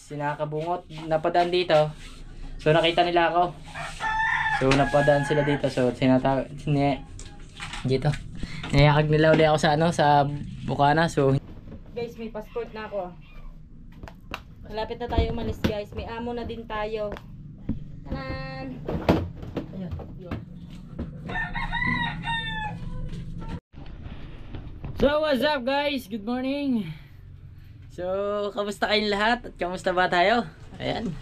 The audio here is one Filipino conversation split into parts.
sinakabungot, napadaan dito. So nakita nila ako. So napadaan sila dito. So dito. Niyakag nila uli ako sa sa Bukana. So guys, may passport na ako. Malapit na tayo umalis guys. May amo na din tayo. Tanan! Ayan. So what's up guys? Good morning. So kamusta kayong lahat? At kamusta ba tayo? Ayan.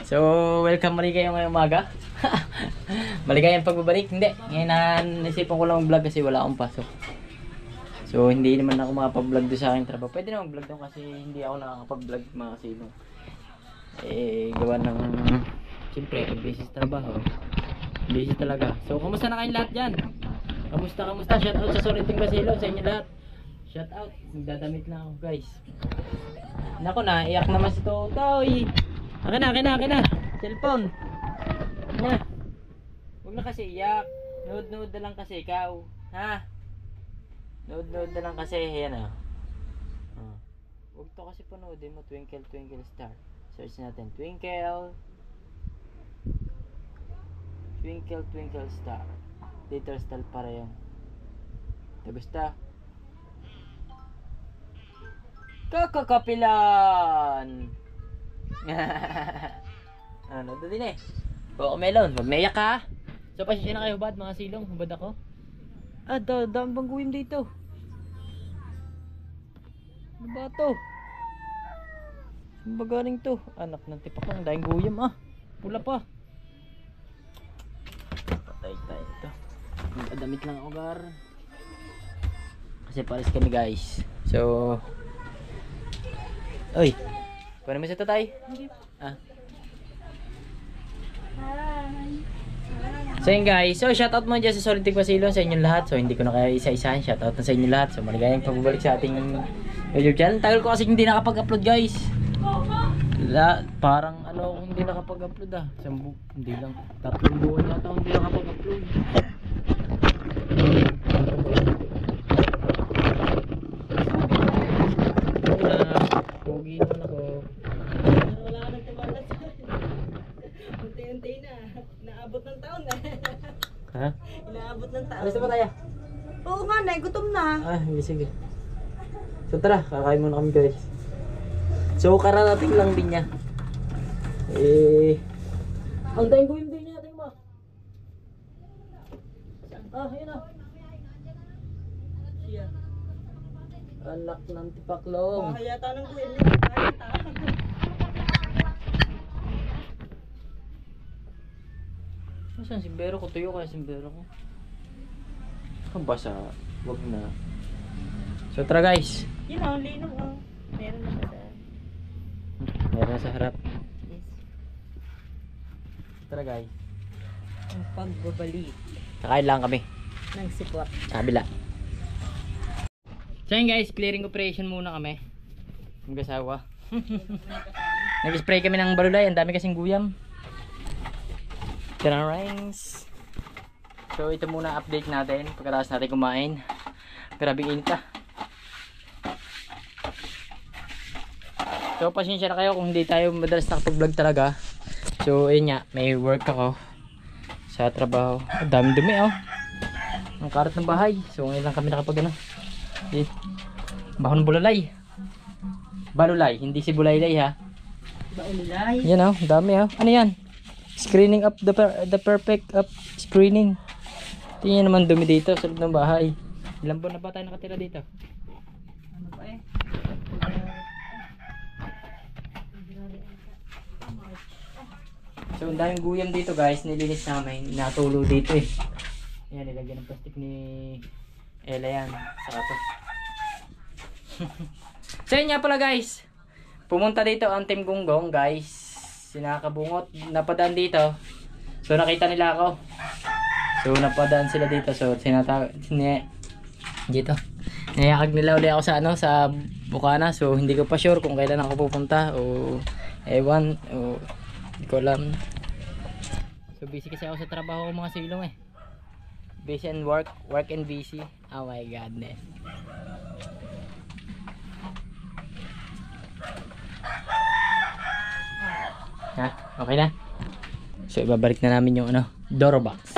So welcome muli kayo ngayong umaga. Maligayang pagbabalik. Hindi. Ngayon naisipan ko lang mag-vlog kasi wala akong pasok. So hindi naman ako makapag-vlog doon sa aking trabaho. Pwede na mag-vlog doon kasi hindi ako nakakapag-vlog mga kasilong. Gawa ng siyempre busy sa trabaho. Busy talaga. So kamusta na kayong lahat dyan? Kamusta? Shout out sa Soriting Basilo sa inyo lahat. Shout out. Magdadamit lang ako guys. Nako na, iyak naman si Totoy. Akin na. Cellphone. Na. Huwag na kasi iyak. Nood na lang kasi ikaw. Ha? Nood na lang kasi. Yan ah. Huwag to kasi panoodin mo. Twinkle Twinkle Star. Search natin. Twinkle Twinkle Star. Later style para yun. Ito gusta. Kakakapilan. Ano ito din eh. Coco Melon. Huwag naiyak ha. So pasensya na kayo hubad mga silong. Hubad ako. Dami bang guyam dito? Ano ba ito? Saan ba galing to? Anak ng tipak ko. Ang daing guyam ah. Pula pa. Patay tayo ito. Magdadamit lang ako gar. Kasi pares kami guys. So oy, kunin mo sa tatay. Ah. So yun guys, so shoutout mo dyan sa Soriting Basilo sa inyong lahat. So hindi ko na kaya isa-isahan, shoutout na sa inyong lahat. So maligayang pagbabalik sa ating YouTube channel. Tagal ko kasi hindi nakapag-upload guys. Parang hindi nakapag-upload ah. Hindi lang, 3 buwan yata hindi nakapag-upload. Pogi naman ako. Wala ka nagtumalas. Unti-unti na. Inaabot ng taon na. Ha? Inaabot ng taon. Alis na ba tayo? Oo nga na, gutom na. Sige. So tara, kakain muna kami guys. So kararating lang din niya. Ang dahil ko yung din niya natin mo. Ayun o. Siya. Anak ng tipaklong. Baka yata ng kuya niya. Saan simbero ko? Tuyo kaya simbero ko. Ang basa. Wag na. So tara guys. Yun o, lino o. Meron na sa meron na sa harap. Yes. Tara guys. Ang pagbabalik Kakain lang kami. ng sipot. Kabila. So yun guys, clearing operation muna kami. Mag-asawa. Nag-spray kami ng balulay. Ang dami kasing guyam. Rings. So ito muna update natin pagkatapos natin kumain. Grabing init ah. So pasensya na kayo kung hindi tayo madalas nakapag-vlog talaga. So ayun nga, may work ako sa trabaho. Ang daming dumi oh. Ang karat ng bahay. So ngayon lang kami nakapag bahon bulalay. Balulay, hindi si bulaylay ha. Baulay. Yan oh, dami oh. Ano yan? Screening up the perfect up screening. Tingnan naman dumi dito sa loob ng bahay. Ilang buwan na ba tayo nakatira dito? Ano pa eh? So ang daming guyam dito guys, nilinis namin, natulo dito eh. Ayan, nilagyan ng plastic ni Ella yan, saka to. So yun nga pala guys, pumunta dito ang Team Gunggong guys, sinakabungot, napadaan dito. So nakita nila ako. So napadaan sila dito, so dito. Niyakag nila uli ako sa sa Bukana. So hindi ko pa sure kung kailan ako pupunta o ewan o hindi ko alam. So busy kasi ako sa trabaho mga silong eh. Busy and work and busy. Oh my godness. Ha? Okay na? So ibabalik na namin yung ano, door box.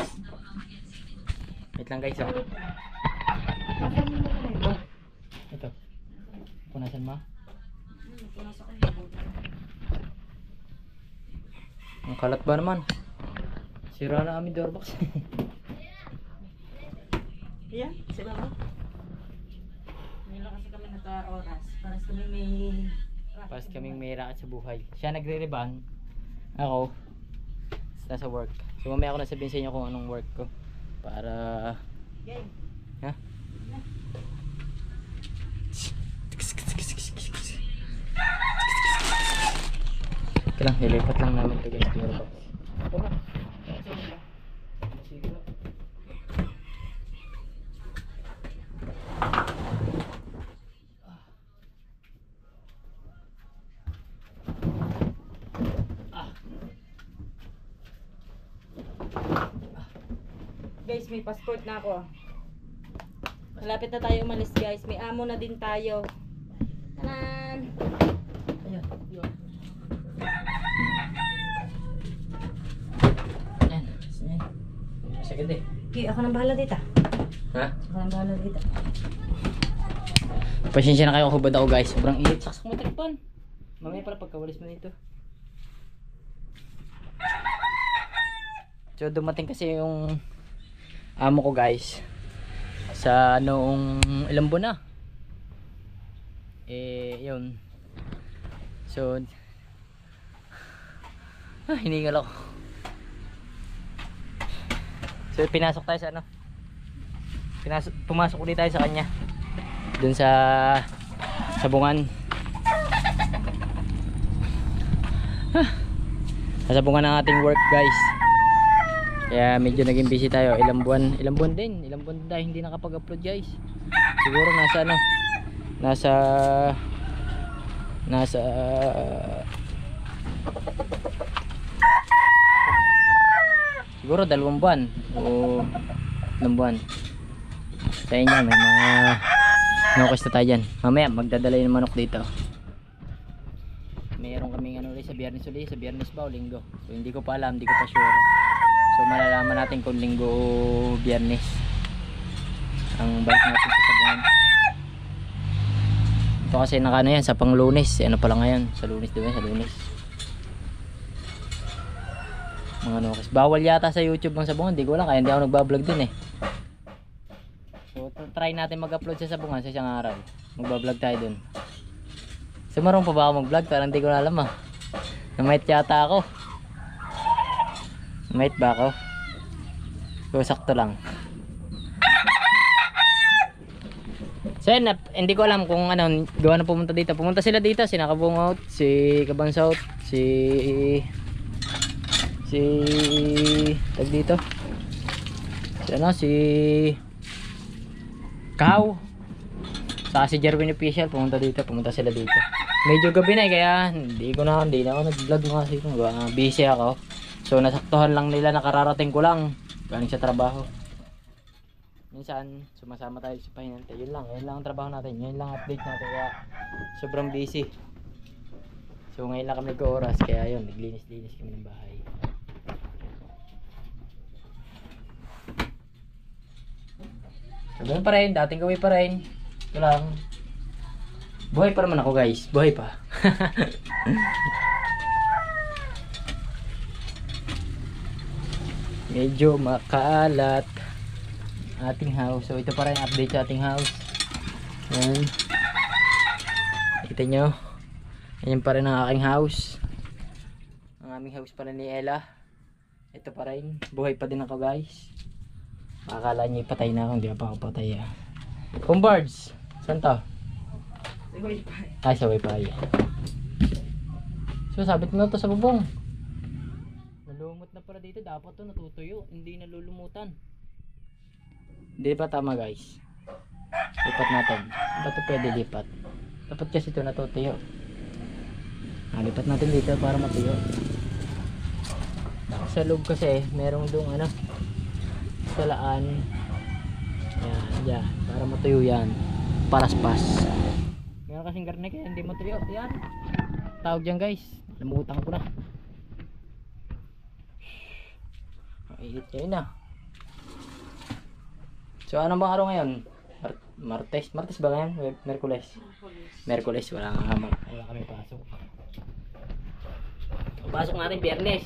Wait lang guys, oh. Ito. Punasan mo? Ang kalat ba naman? Sira na kami door box. Yan, sila mo. Ngayon lang kasi kami naka-oras. Paras kami may... Pas kaming may rakat sa buhay. Siya nagre-reban. Ako nasa work. So mamaya ako nasabihin sa inyo kung anong work ko. Para... Game. Ha? Okay lang, ilipat lang namin ito guys. Door box. Guys, may passport na ako. Malapit na tayo umalis guys. May amo na din tayo. Tanan! Ayan. Ayan. Ayan. Masagad eh. Okay, ako nang bahala dito. Ha? Ako nang bahala dito. Pasensya na kayo, hubad ako guys. Sobrang init. Saksak mo tekpan. Mamaya pala pagkawalis mo nito. So dumating kasi yung amo ko guys sa noong ilang buwan na. Yun. So hiningal ako. So pinasok tayo sa ano. Pumasok ulit tayo sa kanya. Dun sa sabungan. Sa sabungan ng ating work guys. Kaya medyo naging busy tayo. Ilang buwan din tayo hindi nakapag-upload guys. Siguro nasa siguro 2 buwan o 1 buwan. Sa inyo may mga manok na tayo dyan. Mamaya magdadala yung manok dito. Mayroon kaming ano ulit sa biyernes ulit. Sa biyernes ba o linggo? So hindi ko pa alam, hindi ko pa sure. So malalaman natin kung linggo o biyernes ang balik natin sa sabungan. Ito kasi nakano yan sa pang Lunes. Ano pala ngayon? Sa Lunes diba? Sa Lunes. Mga nokes. Bawal yata sa YouTube ang sabungan. Hindi ko lang kaya hindi ako nagbablog din eh. So try natin mag-upload sa sabungan sa isang araw. Magbablog tayo dun. So marunong pa ba ako mag-vlog? Parang hindi ko na alam ah. Namait yata ako. Namait ba ako? So sakto lang. So yun, hindi ko alam kung ano gawa na pumunta dito. Pumunta sila dito, si Nakabungot, si Kabang South, si tag dito. Si Kao. Saka si Jerwin Official pumunta sila dito. Medyo gabi na kaya hindi na ako nag-vlog mga kasi busy ako. So nasaktuhan lang nila, nakararating ko lang galing sa trabaho. Minsan sumasama tayo sa pahinante. Yun lang ang trabaho natin. Yun lang update natin kaya sobrang busy. So ngayon lang kami nag-oras kaya yun, naglinis-linis kami ng bahay. So ganoon pa rin, dating gawin pa rin. Ito lang. Buhay pa naman ako guys, buhay pa. Medyo makaalat ating house. So ito pa rin update sa ating house. Yan. Kita nyo. Yan pa rin ang aking house. Ang aming house pala ni Ella. Ito pa rin. Buhay pa din ako guys. Akala nyo ipatay na ako. Hindi pa ako patay ah. Kung birds. Saan to? Ay sa wifi. So sabit mo to sa bubong. Nalumot na pala dito. Dapat to natutuyo. Hindi nalulumutan. Hindi pa tama guys. Lipat natin. Ba't ito pwede lipat? Dapat kasi ito natutuyo. Lipat natin dito para matuyo. Sa loob kasi merong doong ano salaan. Yan. Para matuyo yan. Paraspas. Meron kasing garne kaya hindi matuyo. Yan. Tawag dyan guys. Lamutan ko na. Init ngayon na. So ano bang araw ngayon? Martes. Martes ba ngayon? Merkules. Merkules. Wala kami pasok. Pasok natin Biyernes.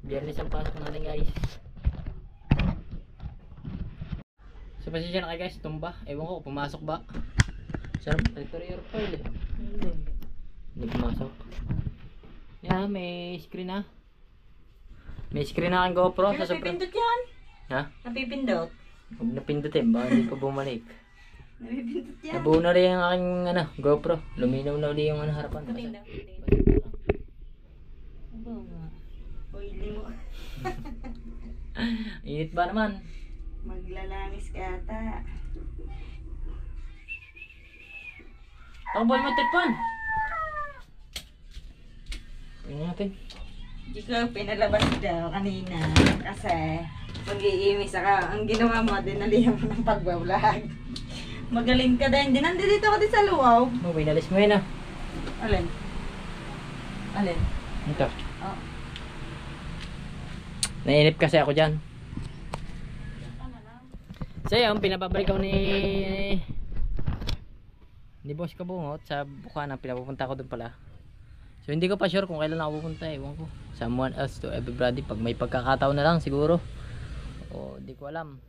Biyernes ang pasok natin guys. So pasensya na kayo guys, tumba. Ewan ko, pumasok ba? Sarap, electric oil eh. Hindi pumasok. Yeah, may screen na. May screen na aking GoPro. Sa Napipindot yan? Ha? Napipindot? Huwag napindutin, baka hindi pa bumalik. Napipindot yan? Nabuo na rin yung aking GoPro. Luminaw na ulit yung harapan. Tingnan. Oo nga. Oily mo. Init ba naman? Maglalangis ka ata. Takbol mo tekpan. Tingnan natin. Ikaw pinalabas daw kanina kasi mag-iimis ka. Ang ginawa mo, dinalihan mo ng pagbablog. Magaling ka din. Nandito ka din sa luwaw. Oh, pinalis mo yun ah. Alin? Alin? Ito. Oh. Nainip kasi ako dyan. So yun, pinapabalik ako ni Boss Kabungot sa Bukana. Pinapupunta ko dun pala. So hindi ko pa sure kung kailan ako pupunta. Ewan ko. Someone else to everybody. Pag may pagkakataon na lang siguro. O hindi ko alam.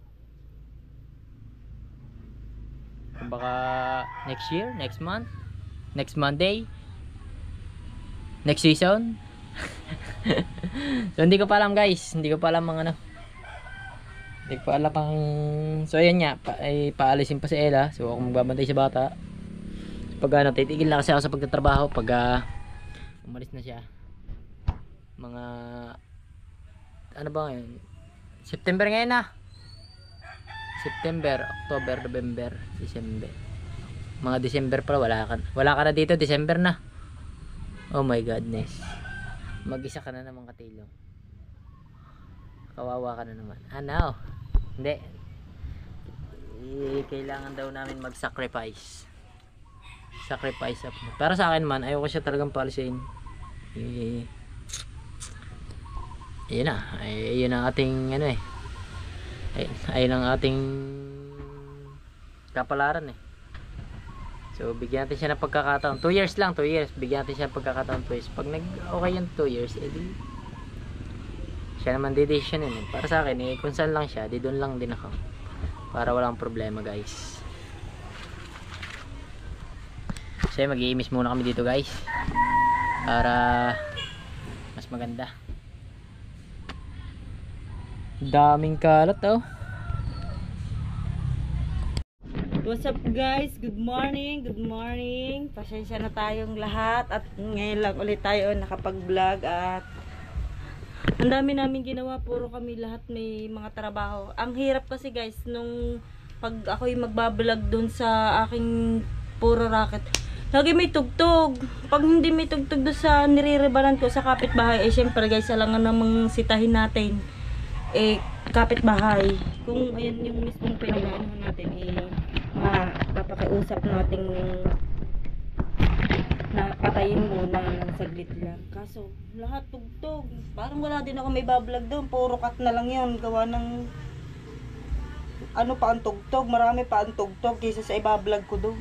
Baka next year, next month, next Monday, next season. So hindi ko pa alam guys. Hindi ko pa alam mga ano. Hindi ko pa alam pang... So ayan nga, paalisin pa si Ella. So ako magbabantay sa bata. Pag ano, titigil na kasi ako sa pagtatrabaho pag umalis na siya. Mga ano ba ngayon? September ngayon na. September, October, November, December. Mga December pala, wala ka na dito, December na. Oh my godness. Mag-isa ka na naman katilo. Kawawa ka na naman. Ano? Hindi. Kailangan daw namin mag-sacrifice. Sacrifice up. Para sa akin man, ayoko siya talagang palisin. Ayun na. Ayun ang ating ano eh. Ayun ang ating kapalaran eh. So bigyan natin siya ng pagkakataon. 2 years lang, 2 years. Bigyan natin siya ng pagkakataon 2 years. Pag okay yung 2 years, edi siya naman decision yun eh. Para sa akin eh, kung saan lang siya, di doon lang din ako. Para walang problema guys. So mag-i-miss muna kami dito guys. Para mas maganda. Daming kalat oh. What's up guys? Good morning. Good morning. Pasensya na tayong lahat at ngayon lang ulit tayo nakapag-vlog at ang dami namin ginawa. Puro kami lahat may mga trabaho. Ang hirap kasi guys nung pag ako'y magbablog dun sa aking puro racket. Lagi may tugtog. Pag hindi may tugtog doon sa nire-rebalan ko sa kapitbahay, eh syempre guys, alangan namang sitahin natin. Eh, kapitbahay. Kung ayan yung mismong pinag-ano natin, eh, papakiusap natin na patayin muna ng saglit lang. Kaso, lahat tugtog. Parang wala din ako may bablog doon. Puro cut na lang yun. Gawa ng ano pa ang tugtog. Marami pa ang tugtog kaysa sa ibablog ko doon.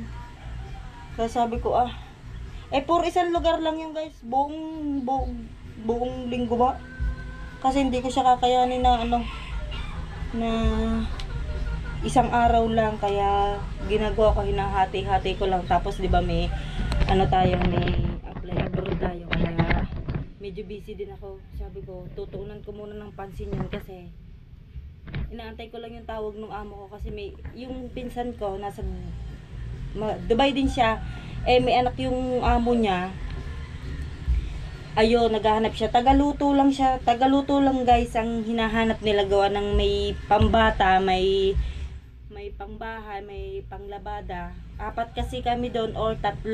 Kaya sabi ko, puro isang lugar lang yun guys. Buong linggo ba? Kasi hindi ko siya kakayanin na na isang araw lang, kaya ginagawa ko, hinahati-hati ko lang. Tapos 'di ba may may apply abroad tayo, kaya medyo busy din ako. Sabi ko, tutuunan ko muna ng pansin yun kasi inaantay ko lang yung tawag ng amo ko kasi may yung pinsan ko nasa Dubai din siya. May anak yung amo niya. Ayun, naghahanap siya. Tagaluto lang siya. Tagaluto lang guys ang hinahanap nila, gawa ng may pambata, may pangbahay, may panglabada. 4 kasi kami doon or 3.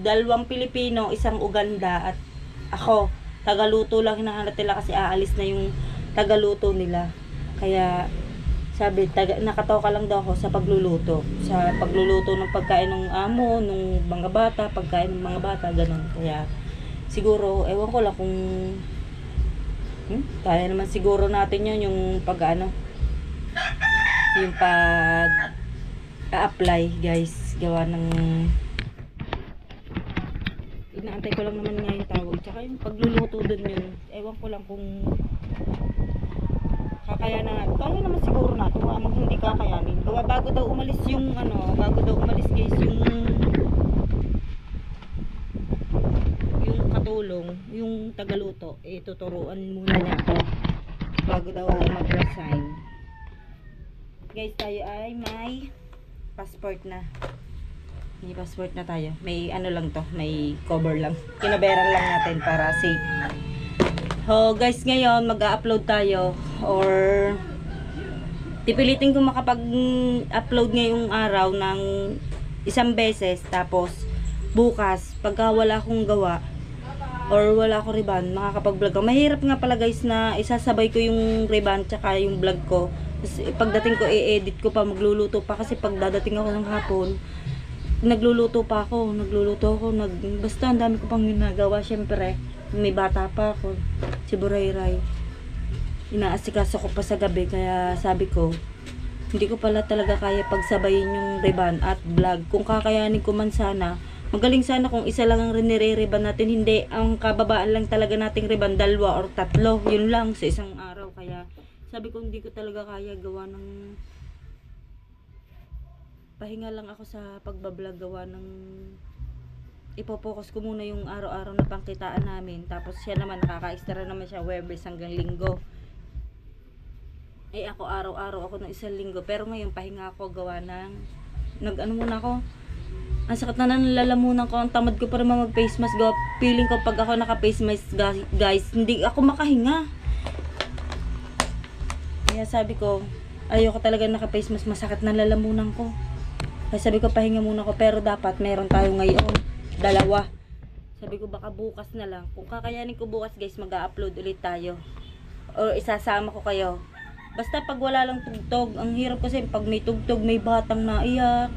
2 Pilipino, 1 Uganda at ako. Tagaluto lang hinahanap nila kasi aalis na yung tagaluto nila. Kaya sabi, nakatoka lang daw ako sa pagluluto. Sa pagluluto ng pagkain ng amo, ng mga bata, pagkain ng mga bata, ganun. Kaya siguro, ewan ko lang kung Kaya naman siguro natin yun, yung pag ano, yung pag a-apply guys, gawa ng inaantay ko lang naman nga yung tawag, tsaka yung pagluluto dun yun, ewan ko lang kung kakayanan natin. Kaya naman siguro natin, wala hindi kakayanin. Gawa bago daw umalis yung ano, bago daw umalis guys yung katulong, yung tagaluto, tuturuan muna niya ako bago daw mag-resign. Guys, tayo ay may passport na. May passport na tayo. May ano lang to, may cover lang. Kinaberan lang natin para safe. So guys, ngayon mag-upload tayo or pipilitin ko makapag-upload ngayong araw ng isang beses, tapos bukas pagka wala akong gawa or wala akong riban, makakapag-vlog ako. Mahirap nga pala guys na isasabay ko yung riban tsaka yung vlog ko. Tapos pagdating ko i-edit ko pa, magluluto pa, kasi pag dadating ako ng hapon nagluluto ako, basta ang dami ko pang ginagawa. Syempre may bata pa ako, si Burayray, inaasikaso ko pa sa gabi, kaya sabi ko hindi ko pala talaga kaya pagsabayin yung riban at vlog. Kung kakayanin ko man sana, magaling sana kung isa lang ang nire-riban natin, hindi ang kababaan lang talaga nating riban, 2 or 3, yun lang sa isang araw. Kaya sabi ko hindi ko talaga kaya, gawa ng pahinga lang ako sa pagbablog, gawa ng ipopokus ko muna yung araw-araw na pangkitaan namin, tapos siya naman nakaka-extra naman siya Webes hanggang Linggo. Ako araw-araw ako ng 1 linggo, pero ngayon pahinga ako, gawa ng nag-ano muna ako, ang sakit na nalalamunan ko, ang tamad ko pa naman mag face mask. Gawa feeling ko pag ako naka face mask guys, hindi ako makahinga. Kaya sabi ko ayoko talaga naka face mask, masakit na lalamunan ko. Kaya sabi ko pahinga muna ako, pero dapat meron tayo ngayon 2. Sabi ko baka bukas na lang, kung kakayanin ko bukas guys, mag-upload ulit tayo o isasama ko kayo. Basta pag wala lang tugtog, ang hirap kasi pag may tugtog may batang naiyak,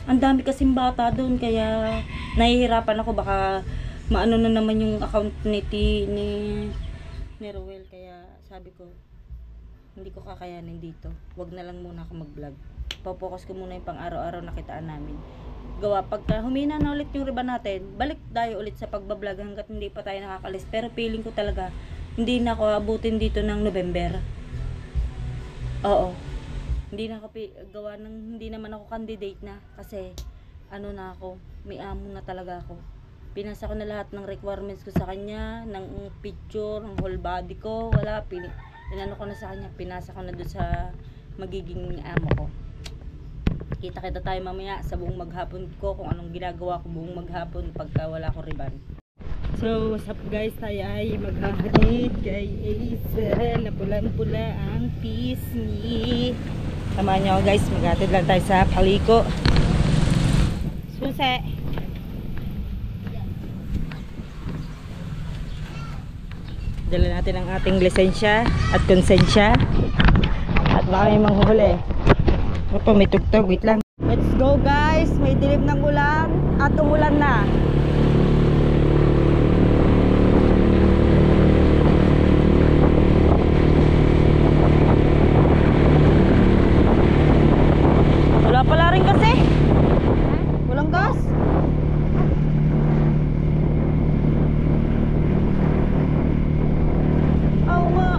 ang dami kasing bata doon, kaya nahihirapan ako, baka maano na naman yung account ni Rowel. Kaya sabi ko hindi ko kakayanin dito, wag na lang muna ako mag-vlog, popokus ko muna yung pang araw-araw na kitaan namin. Gawa pagka humina na ulit yung riban natin, balik tayo ulit sa pagbablog hanggat hindi pa tayo nakakalis. Pero feeling ko talaga hindi na ako abutin dito ng November. Oo, hindi na ako gawa ng hindi naman ako candidate na, kasi ano na ako, may amo na talaga ako. Pinasa ko na lahat ng requirements ko sa kanya, ng picture, ng whole body ko, wala, inano ko na sa kanya, pinasa ko na doon sa magiging amo ko. Kita-kita tayo mamaya sa buong maghapon ko, kung anong ginagawa ko buong maghapon pagka wala ko riban. So what's up guys, tayo ay maghahatid kay Ace na pulang-pula ang pisngi. Samahan nyo guys, maghahatid lang tayo sa paliko. Susi, dala natin ang ating lisensya at konsensya, at baka may manghuhuli. Opo, may tugtog, wait lang. Let's go guys, may dilim ng ulan at umulan na. Wala pala rin kasi. Walang gas. Oo nga.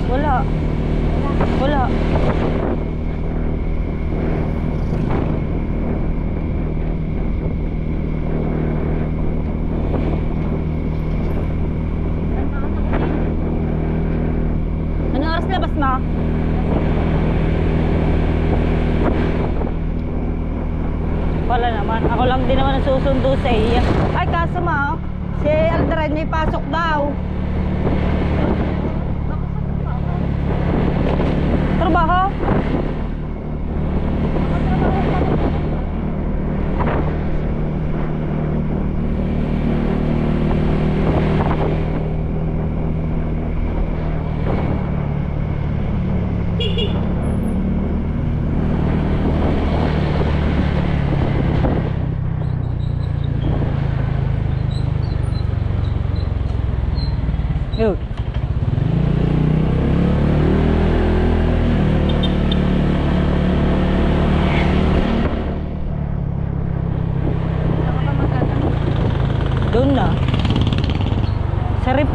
Wala. Wala. Anong oras labas mo? Wala naman. Ako lang din naman nasusundo sa iya. Ay, kaso mo, si Aldred may pasok daw. Trabaho?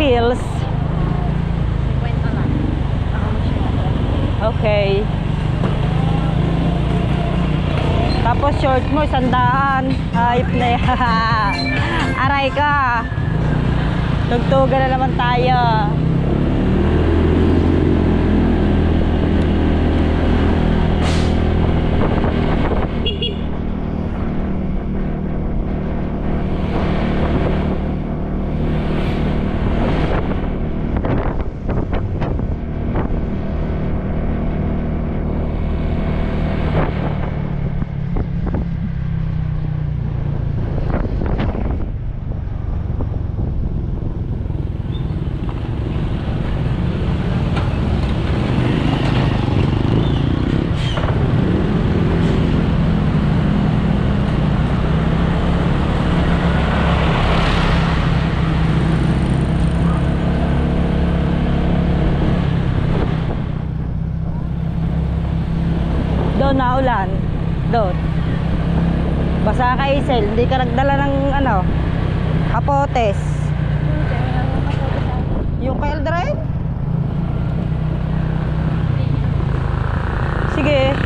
pills. 50 lang. Okay. Tapos short mo, 100. Hype na yan. Aray ka. Tugtugan na naman tayo. Doon na ulan. Doon. Basa ka, Isel. Hindi ka nagdala ng ano, kapotes. Yung kay Eldred? Sige.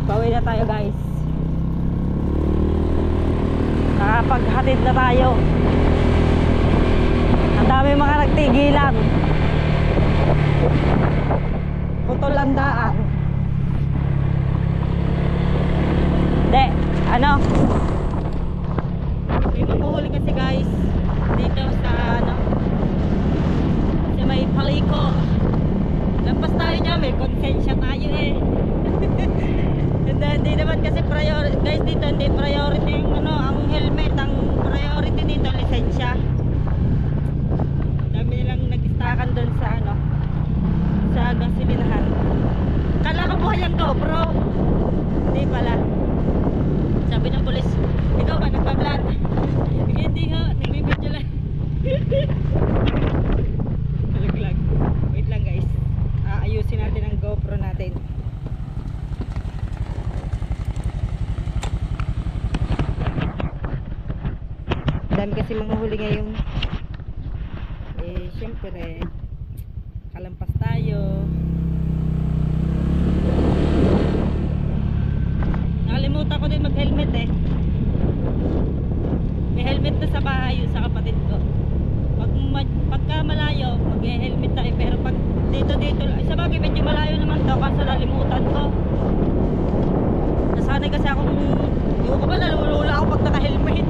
Pauwi na tayo, guys. Nakapaghatid na tayo. Ang dami mga nagtigilan. Putol ang daan. De, ano? May mamuhuli kasi, guys, dito sa ano, sa may paliko. Lampas tayo niya, may konsensya tayo eh. Hindi naman kasi priority, guys, dito hindi priority yung ano, ang helmet. Ang priority dito lisensya. Dami nilang nag-stakan doon sa ano, sa gasolinahan. Kala ko buhay ang GoPro. Hindi pala. Sabi ng pulis, ikaw ba nagpa-vlog? Hindi ho, nagbibidyo lang. Nalaglag. Wait lang, guys. Aayusin natin ang GoPro natin. Dami kasi mga huli ngayon. Syempre kalampas tayo. Nakalimutan ko din mag helmet eh. May helmet na sa bahay yun sa kapatid ko. Pagka malayo mag helmet tayo, pero pag dito sa bagay medyo malayo naman daw kaso nalimutan ko. Nasanay kasi akong hindi ko ba nalulula ako pag naka helmet.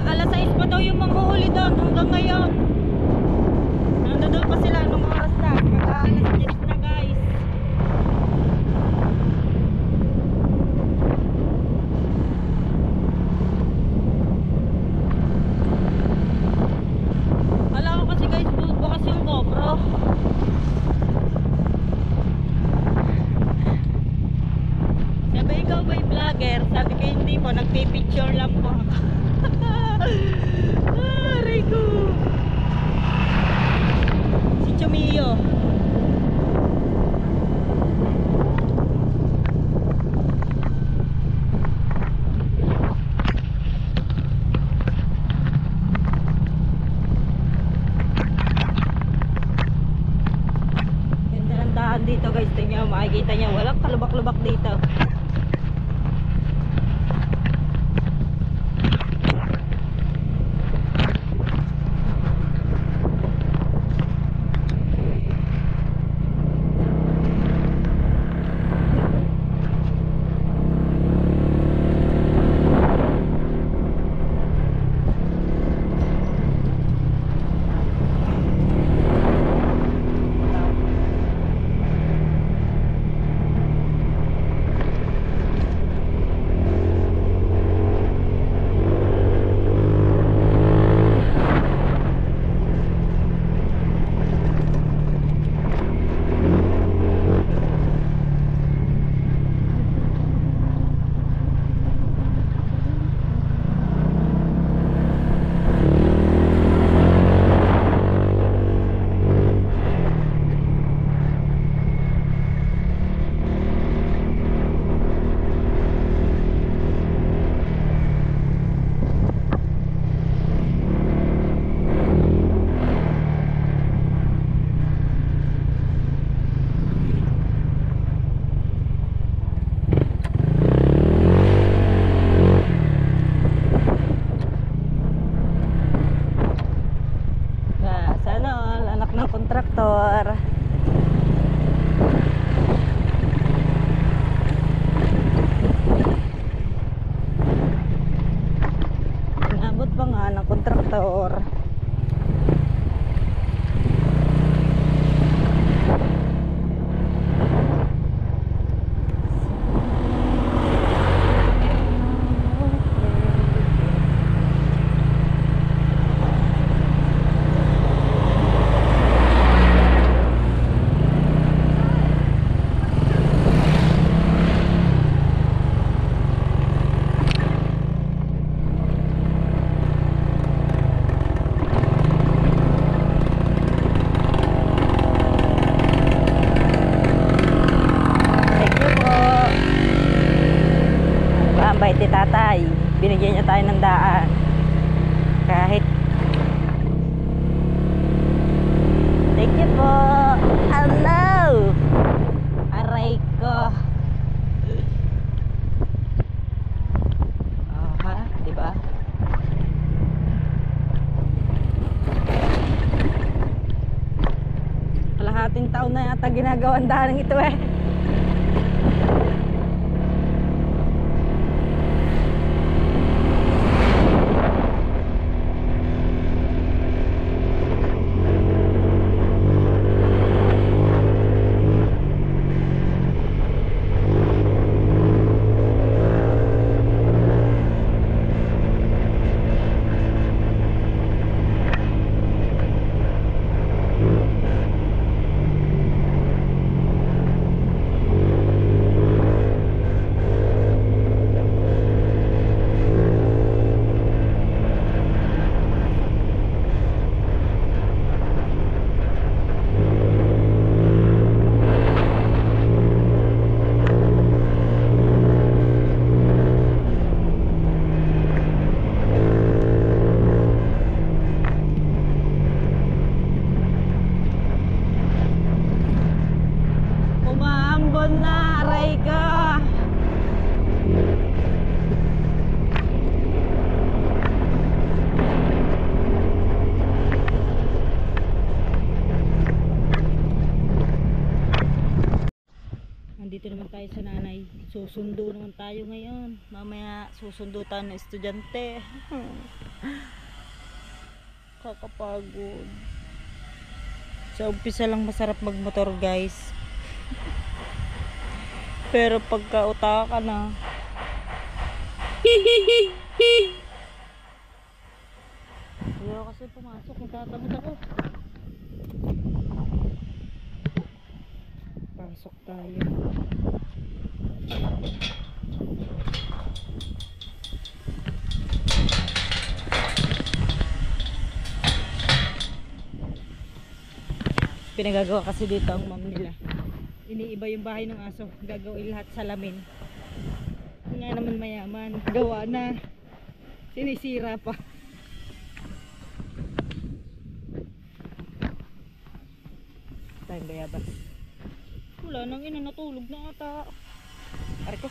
Alas 6 pa daw yung manghuhuli doon hanggang ngayon. Nandun Diretso Mio. Ganda ng daan dito guys. Tingnan, makikita niyo walang kalubak-lubak dito. Kontraktor. Inabot pa nga ng kontraktor. Bait ni tatay, binigyan niya tayo ng daan kahit. Thank you po. Hello, aray ko. Ha, diba? Kalahating taon na yata ginagawang daan ito eh. Nandito naman tayo sa nanay. Susundo naman tayo ngayon. Mamaya susundo tayo ng estudyante. Kakapagod. Sa umpisa lang masarap magmotor guys. Pero pagka utaka na. Ayaw kasi pumasok. Nagtatamad ako. Pasok tayo. Pinagagawa kasi dito ang mom nila. Iniiba yung bahay ng aso. Gagawin lahat salamin. Nga naman mayaman. Gawa na. Sinisira pa. Tayong bayabas. Wala nang ina, natulog na ata. Ari ko.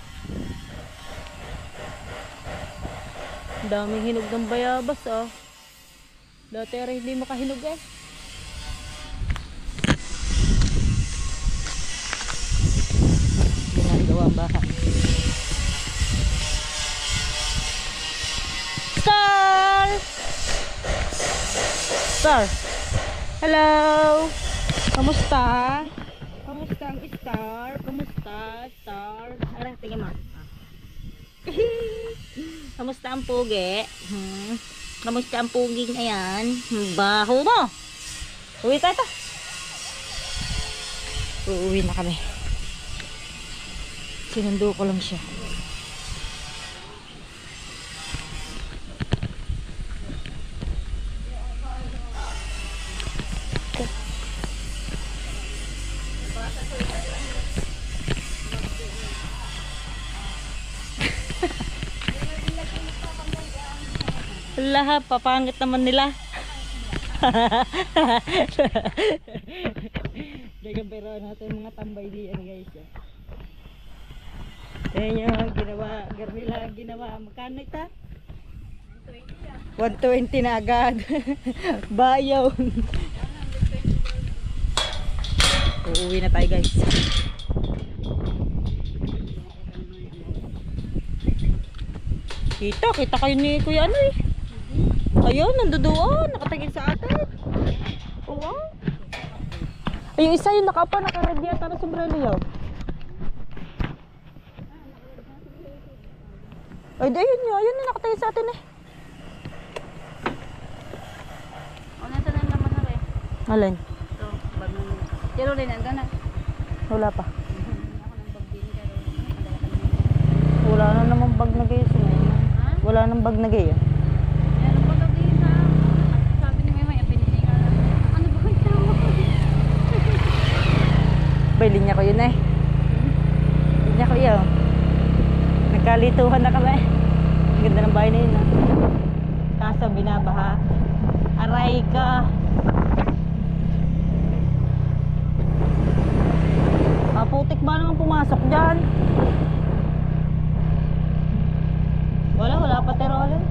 Ang daming hinog ng bayabas ah. Dati rin hindi makahinog eh. Ginagawa ang bahay. Star! Star! Hello! Kamusta? Kamusta ang Star? Kamusta? Star? Arang tingin mo. Kamusta ang pugi? Kamusta ang pugi na yan? Baho mo! Uwi tayo to. Uuwi na kami. Sinundo ko lang siya. Lahat, papangit naman nila. Dagang pero natin mga tambay diyan guys. Ayan yung ginawa, garnila ginawa. Magkano ita? 120 na agad. Bayaw. Uuwi na tayo guys. Kita kayo ni Kuya ano eh. Ayun, nandoon, nakatingin sa atin. Oh, wow. Ay, yung isa yung nakaredyata na sombrero yaw. Ay, ayun yun, ayun yung nakatingin sa atin eh. O, nasa na naman na rin. Alin? Ito, bag na. Pero rin, nandun na. Wala pa. Ako ng bag din, pero Wala na namang bag na gayo sa ngayon. ha? Wala nang bag na gayo. Meron pa daw din ha. Sabi ni Maya, pinili nga lang. Ano ba yung tawag? Bay, linya ko yun eh. Linya ko yun. Nagkalituhan na kami. Ang ganda ng bahay na yun ah. Kaso binabaha. Aray ka. Putik ba naman pumasok dyan? Wala pa terol eh.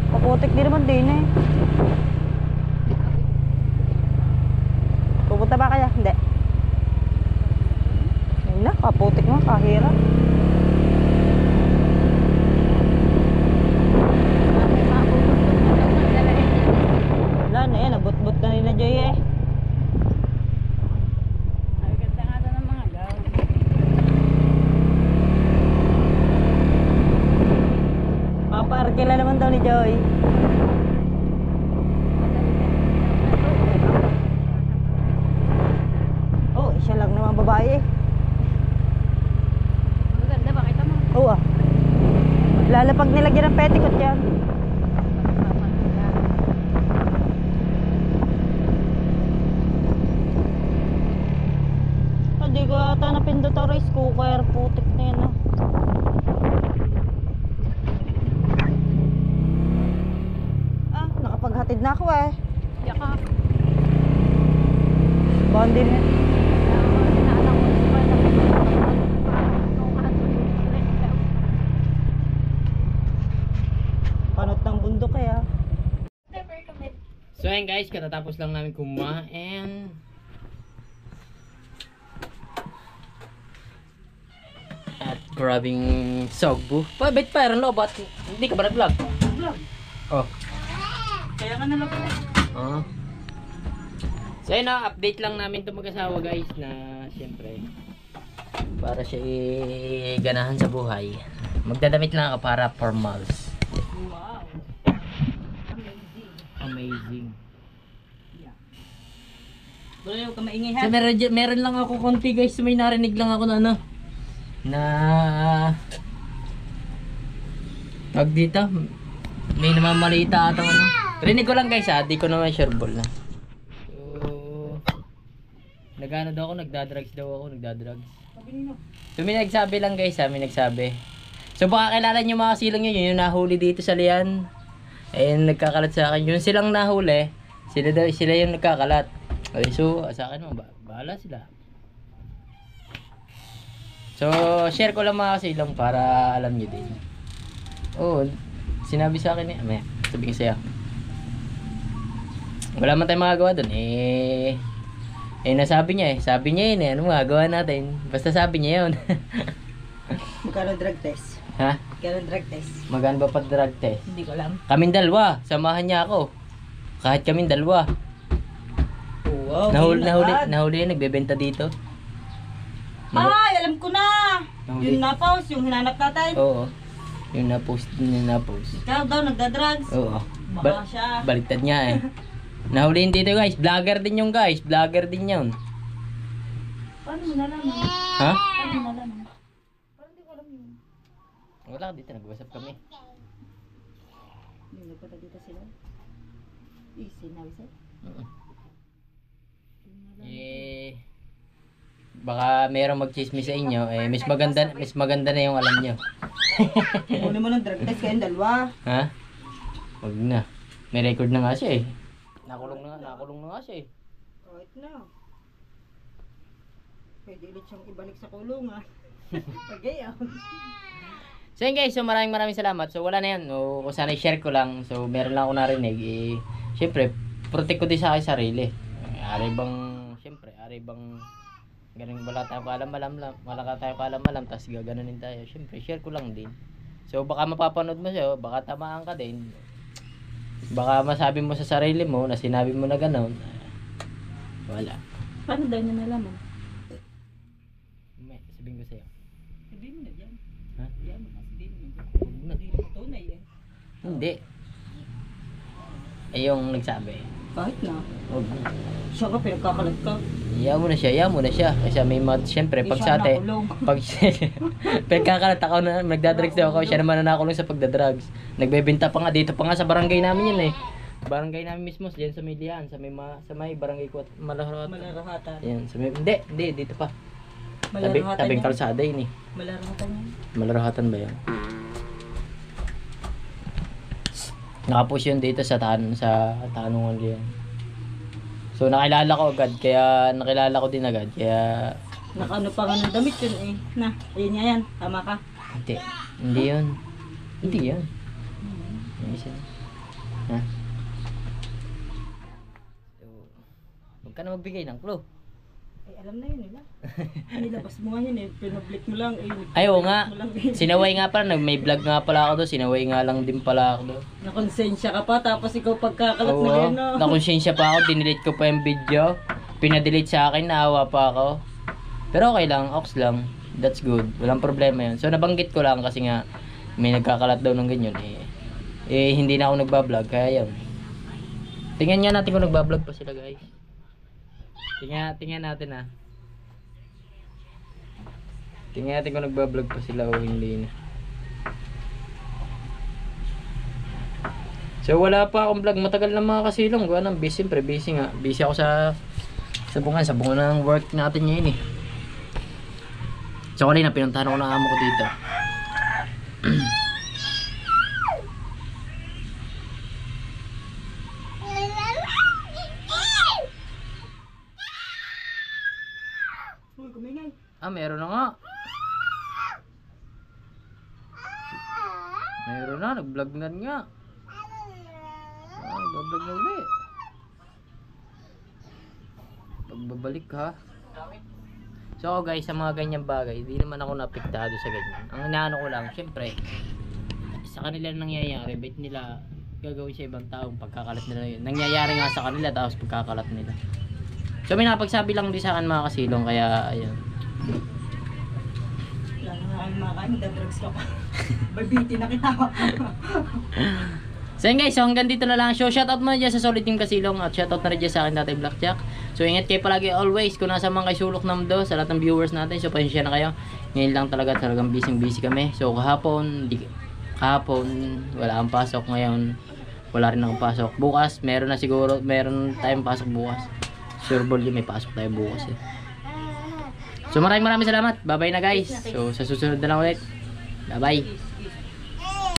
Paputik din naman din eh. Pupunta ba kaya? Hindi. Ayun na, paputik mo, kahirap. Wala na eh, nabut-but na rin na Joy eh. Ang ganda nga daw ng mga gaw. Papaarkila naman daw ni Joy. Oh, siya lang naman babae eh. Maganda ba? Kita mo? Oo ah. Lalo pag nilagyan ng petticoat yan. Hindi ko ata napindot ang rice cooker. Putik na yan ah. Ah, nakapaghatid na ako eh. Yaka. Bondi na. Panot ng bundok eh ah. So ayan guys, katatapos lang namin kumain. At grabing sogbu. Ba't parang lo? Ba't hindi ka ba nag-vlog? Vlog. Oh. Kaya ka nalang Oo. So ayun na, update lang namin itong mag-asawa guys na siyempre para siya ganahan sa buhay. Magdadamit lang ako para formals. wow. Amazing. Wala yung kamaingay So meron lang ako konti guys, may narinig lang ako na ano na wag dito may namamalita atang ano. Rinig ko lang guys ha, di ko naman sure ball na. So Nagano daw ako, nagdadrugs. Sabi nino. So may nagsabi lang guys ha, may nagsabi. So baka kilala nyo mga silong yun, yung nahuli dito sa lian. Ayun, nagkakalat sa akin. Yung silang nahuli, sila yung nagkakalat. Okay, so sa akin naman, bahala sila. So share ko lang mga silong para alam nyo din. Oh, sinabi sa akin may sabihin ko sa'yo. Wala man tayong magagawa dun nasabi niya sabi niya yun ano magagawa natin, basta sabi niya yun. Magkano drug test? Ha? Magkano drug test? Magano ba pa drug test? Hindi ko alam. Kaming dalawa, samahan niya ako. Kahit kaming dalawa. Wow, Nahuli yun, nagbebenta dito. Ay, alam ko na! Nahuli. Yung na-pause, yung hinanap natin. Oo. Yung na-post. Ikaw daw, nagda-drugs. Oo. Baka siya. Baliktad niya Nahuli dito guys, vlogger din yung guys, vlogger din yun. Paano mo nalaman? Ha? Paano mo nalaman? Parang hindi ko alam yun. Wala dito, nag-usap kami. Hindi nagpunta dito sila. Sinabi sa'yo? Baka mayroong mag-chismis sa inyo, mas maganda na yung alam nyo. Muna mo ng drug test kayong dalawa. Ha? Wag na. May record na nga siya Nakulong na nga siya Kahit na. Pwede ulit siyang ibalik sa kulungan. Pagayaw. So yun guys, so maraming salamat. So wala na yan. Kung sana i-share ko lang. So meron lang ako narinig. Siyempre, protect ko din sa aking sarili. Ari bang ganun wala tayong kaalam-alam tapos gaganunin tayo. Siyempre, share ko lang din. So baka mapapanood mo siya, baka tamaan ka din. Baka masabi mo sa sarili mo na sinabi mo na gano'n. Wala. Paano daw niya nalaman? Sabihin ko sa'yo. Sabihin mo na dyan. Ha? Yan mo na, sabihin mo na. Huwag na. Hindi mo tunay Hindi. Yung nagsabi. Kahit na. Huwag na. Siya ka, pinagkakalat ka. Iyaw mo na siya. Kasi may siyempre, pag sa ate, pag pagkakalat ako na, nagdadrugs daw ako, siya naman na nakulong sa pagdadrugs. Nagbebenta pa nga, dito pa nga sa barangay namin yun Barangay namin mismo, diyan sa Milian, sa may barangay ko, Malarahatan. Malarahatan. Yan, hindi, dito pa. Malarahatan Tabing yan. kalsada yun Malarahatan yan. Malarahatan ba yan? Nakapush yun dito sa tanungan yan. So nakilala ko din agad, kaya Nakaano pa nga ng damit yun Na, ayun nga yan. Tama ka. hindi yun. Yung isa. Ha? So, huwag ka na magbigay ng clue. Alam na yun nila. Nilabas mo nga yun Pinoblik mo lang Ay, oo nga. mo lang Sinaway nga pala, may vlog nga pala ako doon. Sinaway nga lang din pala ako doon. Nakonsensya ka pa, tapos ikaw pagkakalat na Oo, yun, no? nakonsensya pa ako, dinidelete ko pa yung video. Pinadelete sa akin, naawa pa ako. Pero okay lang, ox lang. That's good. Walang problema yun. So nabanggit ko lang kasi nga may nagkakalat daw ng ganyan hindi na ako nagbablog, kaya yun. Tingnan nga natin kung nagbablog pa sila guys. Tingnan natin Tingnan natin kung nagbablog pa sila o hindi na. So wala pa akong vlog, matagal na mga kasilong. Gawa ng busy, siyempre busy nga. Busy ako sa bungan ng work natin ngayon So kanina pinuntahan ako ng amo ko dito. Uy, kumingay. Meron na nga. Meron na, nag-vlog na nga. Nag-vlog na ulit. Pagbabalik ha. So guys, sa mga ganyang bagay, hindi naman ako napiktado sa ganyan. Ang inaano ko lang, syempre, sa kanila nangyayari, bet nila gagawin sa ibang taong pagkakalat nila yun. Nangyayari nga sa kanila, tapos pagkakalat nila. So may napagsabi lang din sa akin mga kasilong, kaya ayun. Wala na nga kami makakain, nagda-drugs ka pa. Babiti na kita. So yun guys, so hanggang dito na lang. So shoutout muna dyan sa Solid Team Kasilong at shoutout na rin dyan sa akin dati Blackjack. So ingat kayo palagi always kung nasa mga kay sulok namdo sa lahat ng viewers natin. So pasensya na kayo. Ngayon lang talagang busy kami. So kahapon wala akong pasok. Ngayon wala rin akong pasok. Bukas meron tayong pasok bukas. Sure ball yun, may pasok tayo bukas eh. So maraming salamat. Bye bye na guys. So sa susunod na lang ulit. Bye bye.